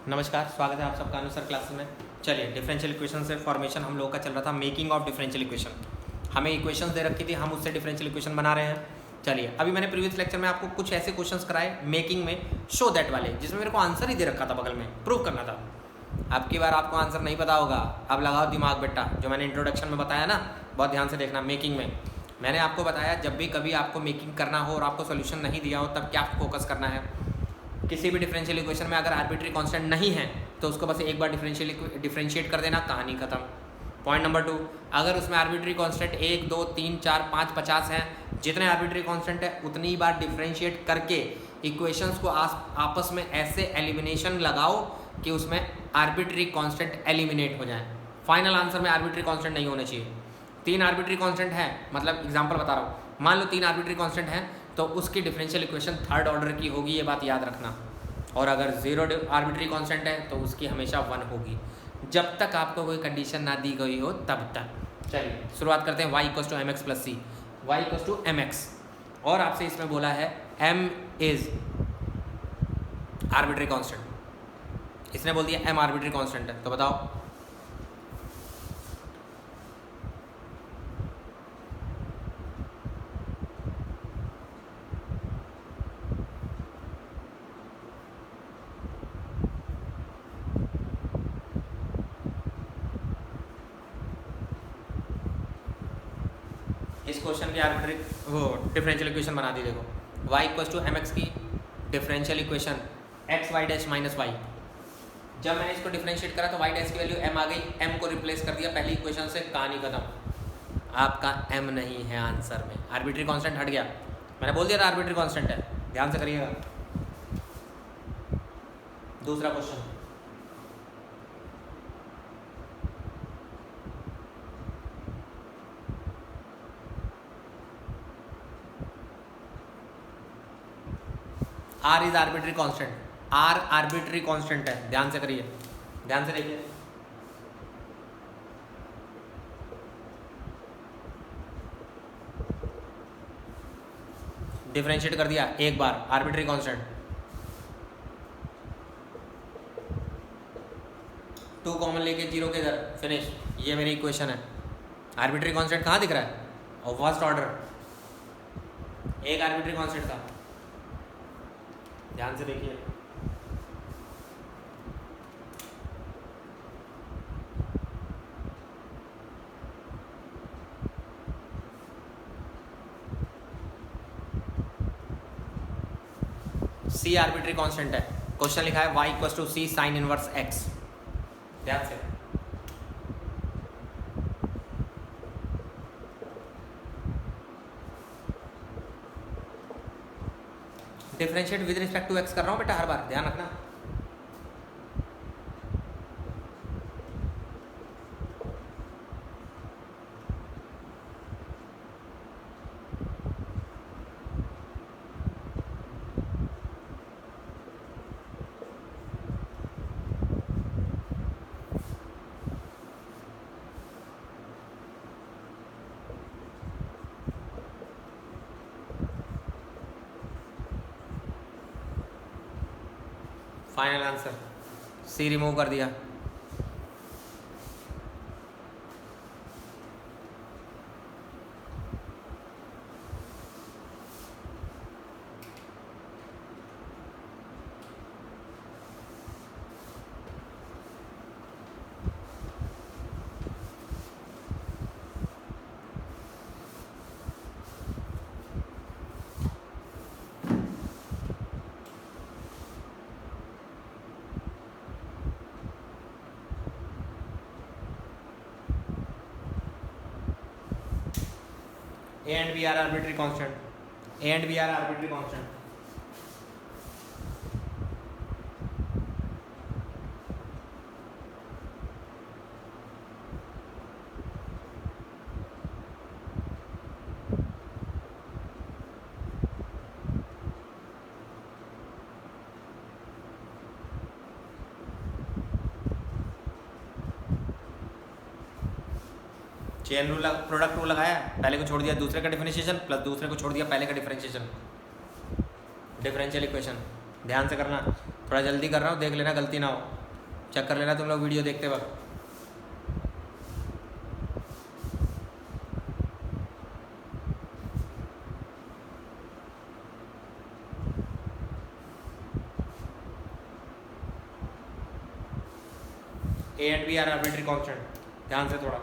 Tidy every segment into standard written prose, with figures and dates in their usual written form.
नमस्कार, स्वागत है आप सबका अनुसार क्लास में। चलिए, डिफरेंशियल इक्वेशन से फॉर्मेशन हम लोगों का चल रहा था, मेकिंग ऑफ डिफरेंशियल इक्वेशन। हमें इक्वेशंस दे रखी थी, हम उससे डिफरेंशियल इक्वेशन बना रहे हैं। चलिए, अभी मैंने प्रीवियस लेक्चर में आपको कुछ ऐसे क्वेश्चंस कराए मेकिंग में, शो दैट वाले, जिसमें मेरे को आंसर ही दे रखा था, बगल में प्रूव करना था। अब की बार आपको आंसर नहीं पता होगा, अब लगाओ दिमाग बेटा। जो मैंने इंट्रोडक्शन में बताया ना, बहुत ध्यान से देखना। मेकिंग में मैंने आपको बताया, जब भी कभी आपको मेकिंग करना हो और आपको सोल्यूशन नहीं दिया हो, तब क्या फोकस करना है। किसी भी डिफरेंशियल इक्वेशन में अगर आर्बिट्री कांस्टेंट नहीं है तो उसको बस एक बार डिफरेंशिएट कर देना, कहानी खत्म। पॉइंट नंबर 2, अगर उसमें आर्बिट्री कांस्टेंट 1 2 3 4 5 50 हैं, जितने आर्बिट्री कांस्टेंट है उतनी बार डिफरेंशिएट करके इक्वेशंस को आपस में ऐसे एलिमिनेशन लगाओ कि उसमें आर्बिट्री कांस्टेंट एलिमिनेट हो जाए। फाइनल आंसर में आर्बिट्री कांस्टेंट नहीं होने चाहिए। 3 आर्बिट्री कांस्टेंट है, मतलब एग्जांपल बता रहा हूँ, मान लो 3 आर्बिट्री कांस्टेंट हैं तो उसकी डिफरेंशियल इक्वेशन थर्ड ऑर्डर की होगी, ये बात याद रखना। और अगर 0 आर्बिट्री कांस्टेंट है तो उसकी हमेशा 1 होगी, जब तक आपको कोई कंडीशन ना दी गई हो तब तक। चलिए शुरुआत करते हैं। y = mx + c, y = mx, और आपसे इसमें बोला है m इज आर्बिट्री कांस्टेंट। इसने बोल दिया m आर्बिट्री कांस्टेंट है, तो बताओ इस क्वेश्चन की आर्बिट्री वो डिफरेंशियल इक्वेशन बना दी। देखो, y = mx की डिफरेंशियल इक्वेशन xy' - y। जब मैंने इसको डिफरेंशिएट करा तो y' की वैल्यू m आ गई, m को रिप्लेस कर दिया पहली इक्वेशन से, कहानी खत्म। आपका m नहीं है आंसर में, आर्बिट्री कांस्टेंट हट गया। मैंने बोल दिया था आर्बिट्री कांस्टेंट है, ध्यान से करिएगा। दूसरा question, r is arbitrary constant, r arbitrary constant है, ध्यान से करिए, ध्यान से देखिए। डिफरेंशिएट कर दिया एक बार, आर्बिट्री कांस्टेंट, 2 कॉमन लेके 0 के इधर, फिनिश। ये मेरी इक्वेशन है। आर्बिट्री कांस्टेंट कहाँ दिख रहा है? और फर्स्ट ऑर्डर एक आर्बिट्री कांस्टेंट था, ध्यान से देखिए। c आर्बिट्री कांस्टेंट है, क्वेश्चन लिखा है y = c sin inverse x, ध्यान से। Differentiate with respect to x कर रहा हूँ बेटा, हर बार ध्यान रखना। फाइनल आंसर सी रिमूव कर दिया। A and B are arbitrary constant, A and B are arbitrary constant। Chain rule, product rule लगाया, पहले को छोड़ दिया दूसरे का डिफरेंशिएशन, प्लस दूसरे को छोड़ दिया पहले का डिफरेंशिएशन, डिफरेंशियल इक्वेशन। ध्यान से करना, थोड़ा जल्दी कर रहा हूँ, देख लेना गलती ना हो, चेक कर लेना तुम लोग वीडियो देखते वक्त। A and B are arbitrary constant, ध्यान से थोड़ा।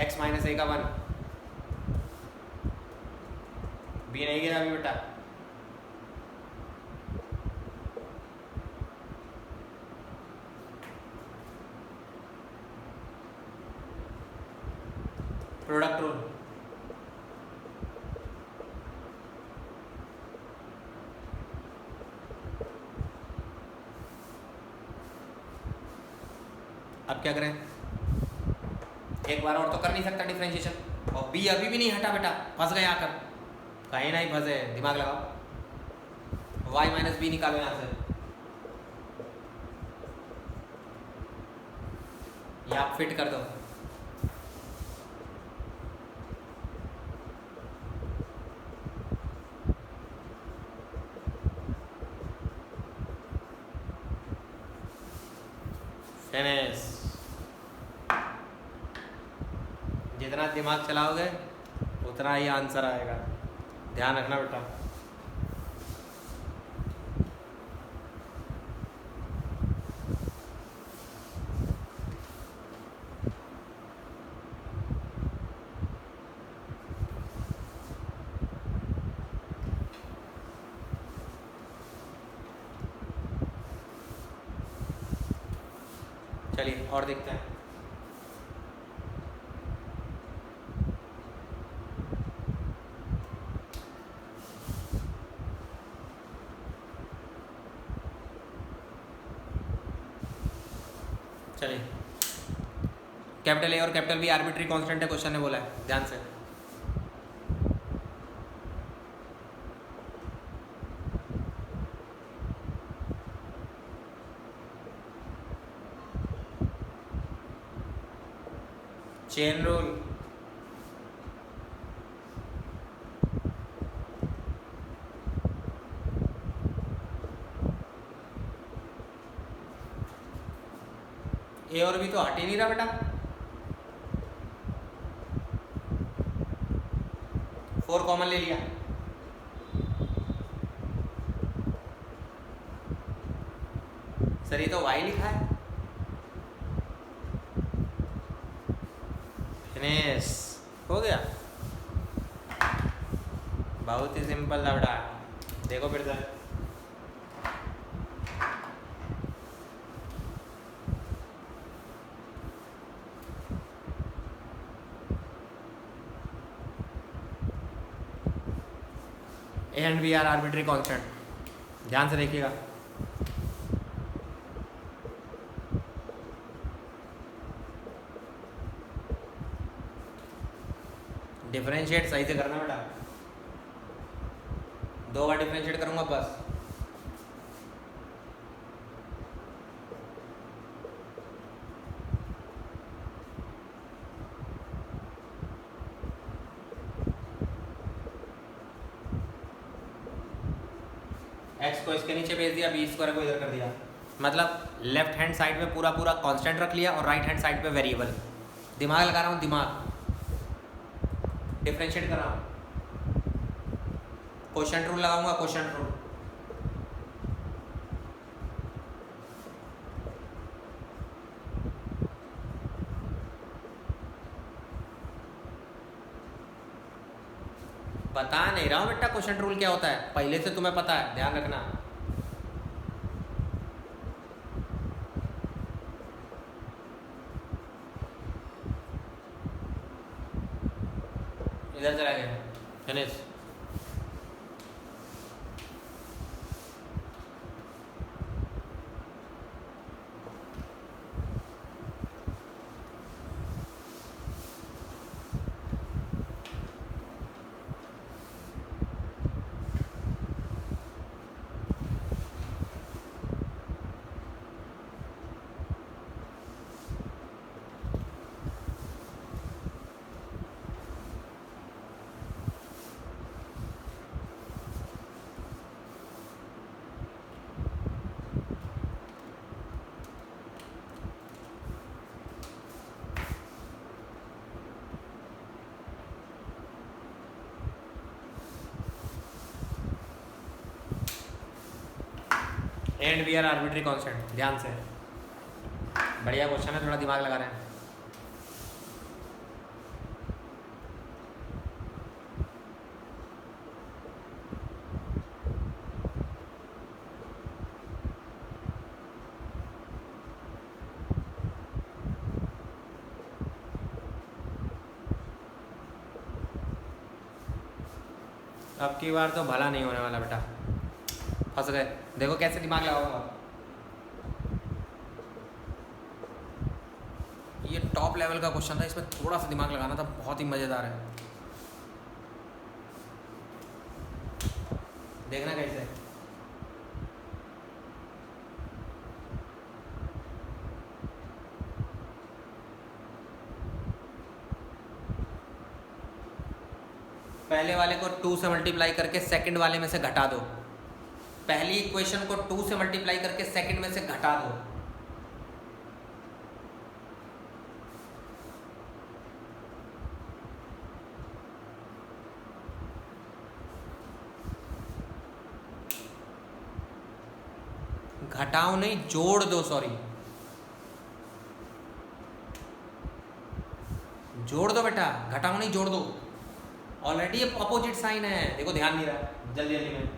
x माइनस ए का 1, बी नहीं गिरा अभी बेटा, प्रोडक्ट रूल, अब क्या करें, एक बार और तो कर नहीं सकता डिफरेंशिएशन, और बी अभी भी नहीं हटा बेटा, फंस गए आकर, कहीं नहीं फंसे, दिमाग लगाओ। y माइनस बी निकालो यहाँ से, या आप फिट कर दो, फिनिश। जितना दिमाग चलाओगे उतना ही आंसर आएगा, ध्यान रखना बेटा। चलिए और देखते हैं। चलिए, कैपिटल ए और कैपिटल बी आर्बिट्री कांस्टेंट है, क्वेश्चन ने बोला है, ध्यान से। चेन रूल, ए और बी तो हट ही नहीं रहा बेटा, 4 कॉमन ले लिया, सर ये तो y लिखा है, फिनिश हो गया, बहुत ही सिंपल था बेटा। देखो फिर से, A and B are arbitrary constant, ध्यान से देखिएगा। डिफरेंशिएट सही से करना बेटा, 2 बार डिफरेंशिएट करूंगा बस। x को इसके नीचे भेज दिया, बी स्क्वायर को इधर कर दिया, मतलब लेफ्ट हैंड साइड पे पूरा पूरा कांस्टेंट रख लिया और राइट हैंड साइड पे वेरिएबल। दिमाग लगा रहा हूँ, दिमाग डिफरेंशिएट कर रहा हूँ, क्वोशंट रूल लगाऊंगा, क्वोशंट रूल। बता नहीं रहा हूँ बेटा क्वोशंट रूल क्या होता है, पहले से तुम्हें पता है, ध्यान रखना। इधर चला गया, finish. And we are arbitrary constant. ध्यान से, बढ़िया क्वेश्चन है, थोड़ा दिमाग लगा रहे हैं। अब की बार तो भला नहीं होने वाला बेटा, फंस गए। देखो कैसे दिमाग लगाऊंगा। ये टॉप लेवल का क्वेश्चन था, इसमें थोड़ा सा दिमाग लगाना था, बहुत ही मज़ेदार है। देखना कैसे। पहले वाले को 2 से मल्टीप्लाई करके सेकंड वाले में से घटा दो। पहली इक्वेशन को 2 से मल्टीप्लाई करके सेकंड में से घटा दो। घटाओ नहीं, जोड़ दो, सॉरी जोड़ दो बेटा, घटाओ नहीं जोड़ दो। ऑलरेडी ये अपोजिट साइन है, देखो ध्यान नहीं रहा, जल्दी जल्दी में।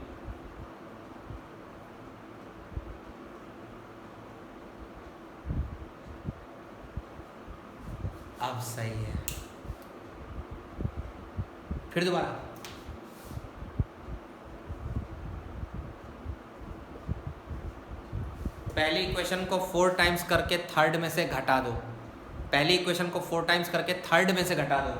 अब सही है, फिर दोबारा। पहली इक्वेशन को 4 टाइम्स करके थर्ड में से घटा दो। पहली इक्वेशन को 4 टाइम्स करके थर्ड में से घटा दो।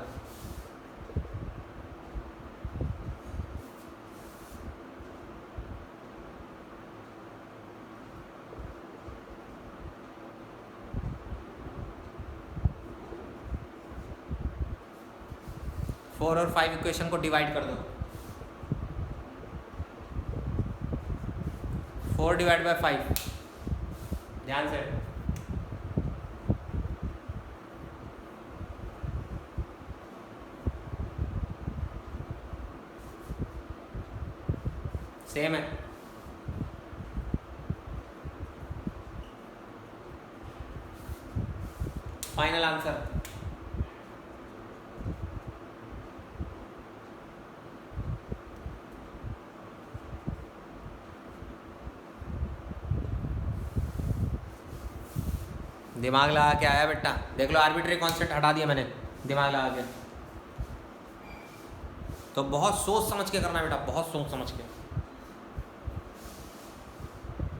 फोर और 5 इक्वेशन को डिवाइड कर दो। 4 डिवाइड बाय 5, ध्यान से। सेम है। फाइनल आंसर दिमाग लगा के आया बेटा। देख लो, आर्बिट्री कांस्टेंट हटा दिया मैंने दिमाग लगा के। तो बहुत सोच समझ के करना बेटा, बहुत सोच समझ के।